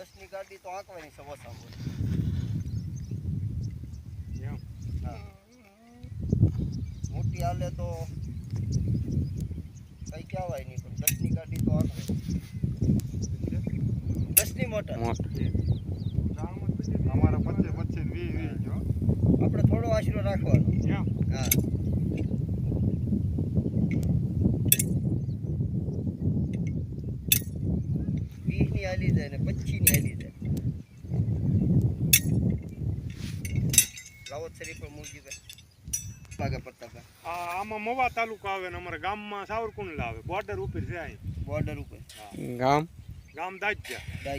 10ની ગાડી તો આંકવાની છે ઓછામાં. હા મોટી હાલે તો કઈ કહેવાય નહીં, પણ 10ની ગાડી તો આંકવાની. 10ની મોટર અમારે 25 20 જો આપણે થોડો આશરો રાખવાનો. હા 20ની હાલી જાય ને 25ની હાલી જાય. લાવો શરીફ પર મૂળજીભાઈ લાગે પ્રતાપભાઈ. આમાં મવા તાલુકો આવે ને અમારા ગામમાં સાવરકુંડલા આવે, બોર્ડર ઉપર છે અહીં. બોર્ડર ઉપર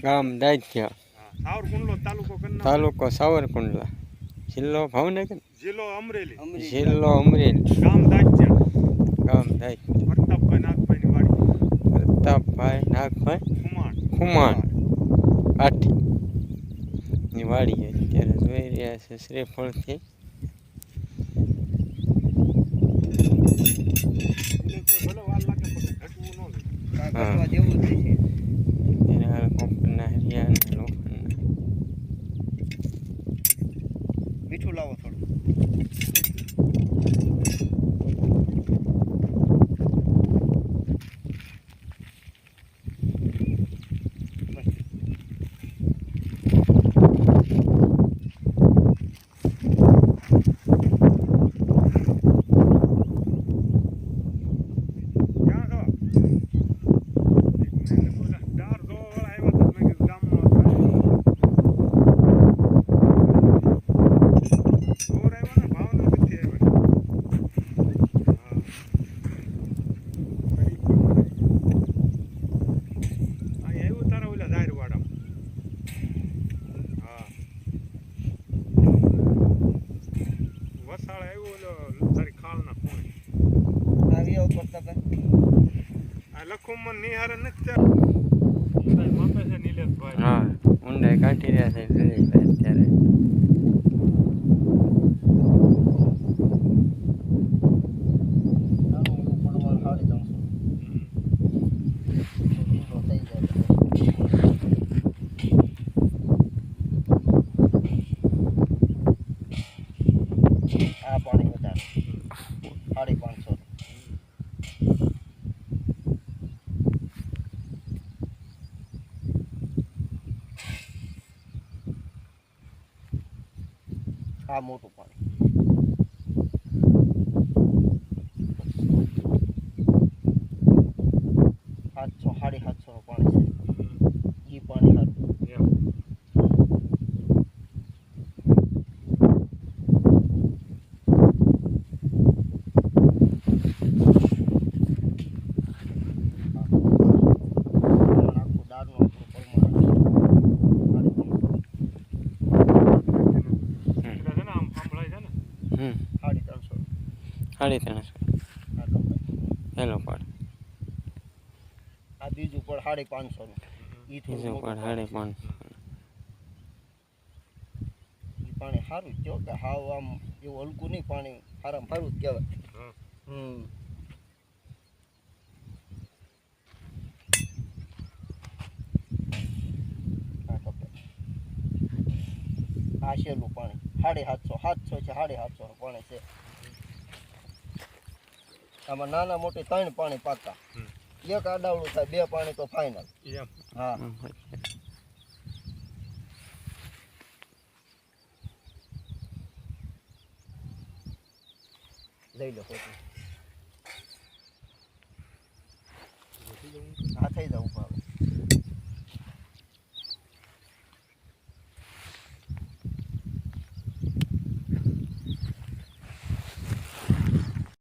ગામ દાજ્યા સાવરકુંડલો તાલુકો કરનાર, તાલુકો સાવરકુંડલા, જિલ્લો ભાવનગર, જિલ્લો અમરેલી, જિલ્લો અમરેલી, ગામ દાજ્યા, પ્રતાપભાઈ નાગભાઈ ખુમાણ કાઠી ની વાડી અત્યારે જોઈ રહ્યા છે શ્રીફળથી. જેવું જ છે કોપરના હરિયાણા લોખંડના. મીઠું લાવો થોડું. હા ઊંડાઈ કાઢી રહ્યા છે અત્યારે. આ પાણી વધારે 550. આ મોટું પાણી 700 750 નું પાણી છે. એ પાણી સારું. સાડી 300 હેલો પાડ. આ બીજું પણ 550 નું. બીજું પણ 550. એ પાણી સારું જ કે હાવ આમ એવું હલકું નહીં પાણી, સારામાં સારું જ કહેવાય. આ શેલું પાણી 750 છે. 750 નું પાણી છે. આમાં નાના મોટી 3 પાણી પાકા. એક આડાવડું થાય, 2 પાણી તો ફાઇનલ. હા લઈ લો પોતે. હા થઈ જાવ ઉભા.